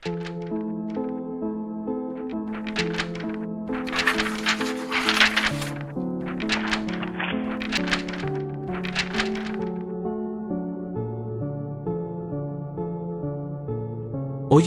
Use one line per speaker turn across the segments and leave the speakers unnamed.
Hoy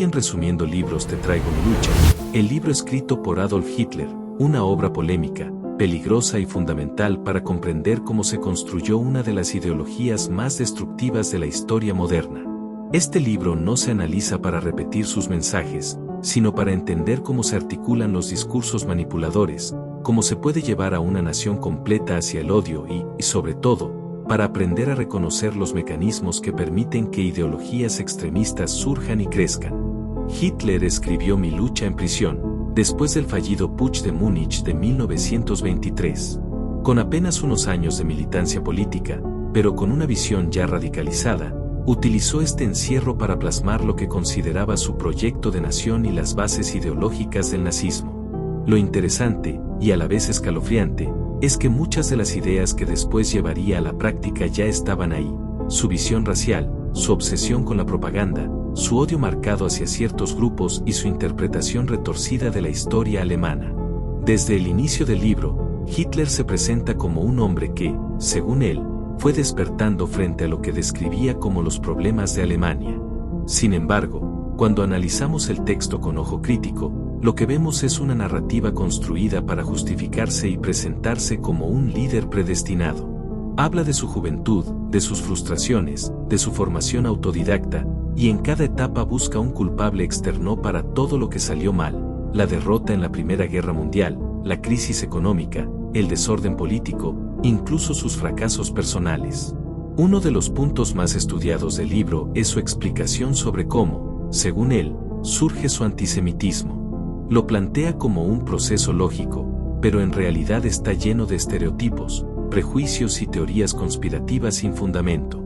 en Resumiendo Libros te traigo Mi lucha, el libro escrito por Adolf Hitler, una obra polémica, peligrosa y fundamental para comprender cómo se construyó una de las ideologías más destructivas de la historia moderna. Este libro no se analiza para repetir sus mensajes, sino para entender cómo se articulan los discursos manipuladores, cómo se puede llevar a una nación completa hacia el odio y sobre todo, para aprender a reconocer los mecanismos que permiten que ideologías extremistas surjan y crezcan. Hitler escribió Mi lucha en prisión, después del fallido Putsch de Múnich de 1923. Con apenas unos años de militancia política, pero con una visión ya radicalizada, utilizó este encierro para plasmar lo que consideraba su proyecto de nación y las bases ideológicas del nazismo. Lo interesante, y a la vez escalofriante, es que muchas de las ideas que después llevaría a la práctica ya estaban ahí: su visión racial, su obsesión con la propaganda, su odio marcado hacia ciertos grupos y su interpretación retorcida de la historia alemana. Desde el inicio del libro, Hitler se presenta como un hombre que, según él, fue despertando frente a lo que describía como los problemas de Alemania. Sin embargo, cuando analizamos el texto con ojo crítico, lo que vemos es una narrativa construida para justificarse y presentarse como un líder predestinado. Habla de su juventud, de sus frustraciones, de su formación autodidacta, y en cada etapa busca un culpable externo para todo lo que salió mal: la derrota en la Primera Guerra Mundial, la crisis económica, el desorden político, incluso sus fracasos personales. Uno de los puntos más estudiados del libro es su explicación sobre cómo, según él, surge su antisemitismo. Lo plantea como un proceso lógico, pero en realidad está lleno de estereotipos, prejuicios y teorías conspirativas sin fundamento.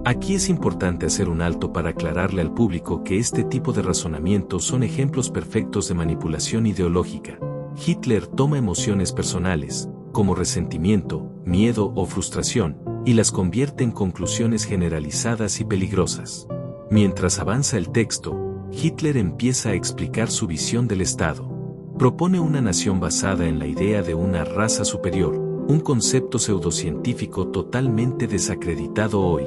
Aquí es importante hacer un alto para aclararle al público que este tipo de razonamientos son ejemplos perfectos de manipulación ideológica. Hitler toma emociones personales, como resentimiento, miedo o frustración, y las convierte en conclusiones generalizadas y peligrosas. Mientras avanza el texto, Hitler empieza a explicar su visión del Estado. Propone una nación basada en la idea de una raza superior, un concepto pseudocientífico totalmente desacreditado hoy.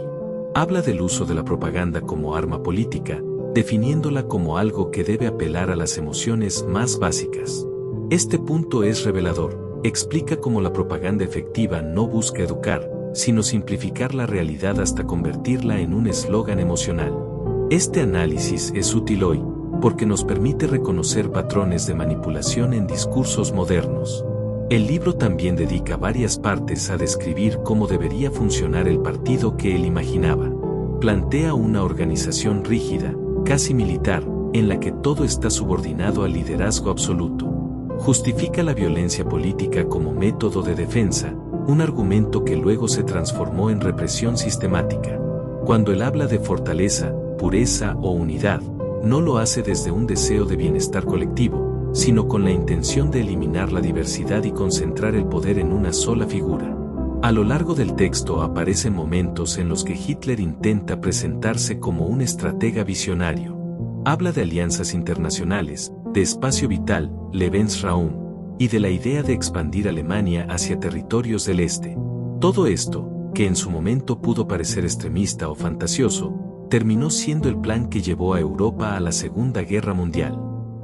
Habla del uso de la propaganda como arma política, definiéndola como algo que debe apelar a las emociones más básicas. Este punto es revelador. Explica cómo la propaganda efectiva no busca educar, sino simplificar la realidad hasta convertirla en un eslogan emocional. Este análisis es útil hoy, porque nos permite reconocer patrones de manipulación en discursos modernos. El libro también dedica varias partes a describir cómo debería funcionar el partido que él imaginaba. Plantea una organización rígida, casi militar, en la que todo está subordinado al liderazgo absoluto. Justifica la violencia política como método de defensa, un argumento que luego se transformó en represión sistemática. Cuando él habla de fortaleza, pureza o unidad, no lo hace desde un deseo de bienestar colectivo, sino con la intención de eliminar la diversidad y concentrar el poder en una sola figura. A lo largo del texto aparecen momentos en los que Hitler intenta presentarse como un estratega visionario. Habla de alianzas internacionales, de espacio vital, Lebensraum, y de la idea de expandir Alemania hacia territorios del este. Todo esto, que en su momento pudo parecer extremista o fantasioso, terminó siendo el plan que llevó a Europa a la Segunda Guerra Mundial.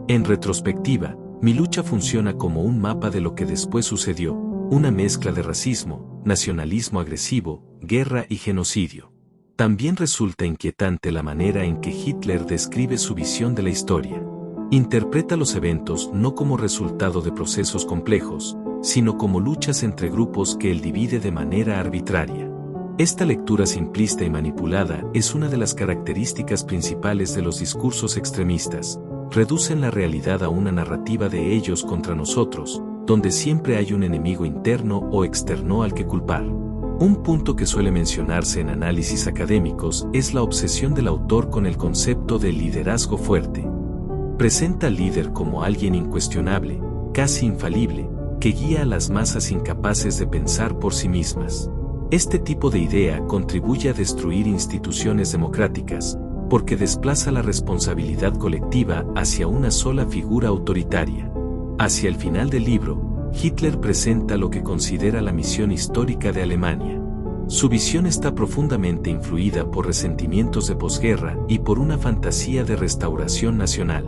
En retrospectiva, Mi lucha funciona como un mapa de lo que después sucedió, una mezcla de racismo, nacionalismo agresivo, guerra y genocidio. También resulta inquietante la manera en que Hitler describe su visión de la historia. Interpreta los eventos no como resultado de procesos complejos, sino como luchas entre grupos que él divide de manera arbitraria. Esta lectura simplista y manipulada es una de las características principales de los discursos extremistas. Reducen la realidad a una narrativa de ellos contra nosotros, donde siempre hay un enemigo interno o externo al que culpar. Un punto que suele mencionarse en análisis académicos es la obsesión del autor con el concepto de liderazgo fuerte. Presenta al líder como alguien incuestionable, casi infalible, que guía a las masas incapaces de pensar por sí mismas. Este tipo de idea contribuye a destruir instituciones democráticas, porque desplaza la responsabilidad colectiva hacia una sola figura autoritaria. Hacia el final del libro, Hitler presenta lo que considera la misión histórica de Alemania. Su visión está profundamente influida por resentimientos de posguerra y por una fantasía de restauración nacional.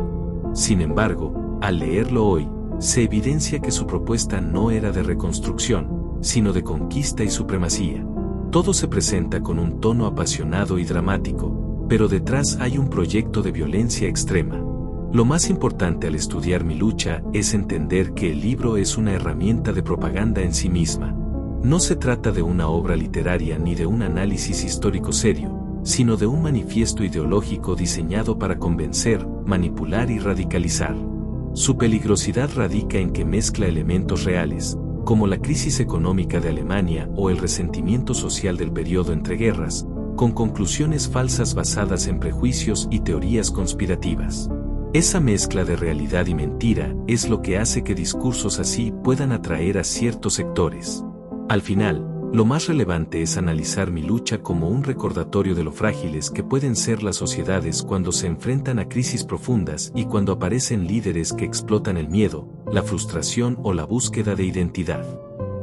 Sin embargo, al leerlo hoy, se evidencia que su propuesta no era de reconstrucción, sino de conquista y supremacía. Todo se presenta con un tono apasionado y dramático, pero detrás hay un proyecto de violencia extrema. Lo más importante al estudiar Mi lucha es entender que el libro es una herramienta de propaganda en sí misma. No se trata de una obra literaria ni de un análisis histórico serio, sino de un manifiesto ideológico diseñado para convencer, manipular y radicalizar. Su peligrosidad radica en que mezcla elementos reales, como la crisis económica de Alemania o el resentimiento social del periodo entre guerras, con conclusiones falsas basadas en prejuicios y teorías conspirativas. Esa mezcla de realidad y mentira es lo que hace que discursos así puedan atraer a ciertos sectores. Al final, lo más relevante es analizar Mi lucha como un recordatorio de lo frágiles que pueden ser las sociedades cuando se enfrentan a crisis profundas y cuando aparecen líderes que explotan el miedo, la frustración o la búsqueda de identidad.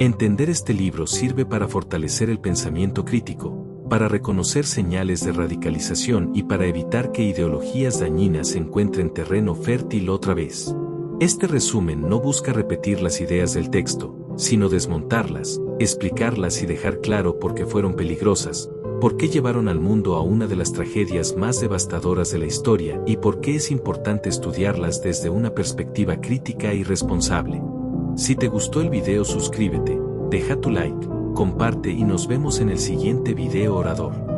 Entender este libro sirve para fortalecer el pensamiento crítico, para reconocer señales de radicalización y para evitar que ideologías dañinas encuentren terreno fértil otra vez. Este resumen no busca repetir las ideas del texto, sino desmontarlas, explicarlas y dejar claro por qué fueron peligrosas, por qué llevaron al mundo a una de las tragedias más devastadoras de la historia y por qué es importante estudiarlas desde una perspectiva crítica y responsable. Si te gustó el video, suscríbete, deja tu like, comparte y nos vemos en el siguiente video orador.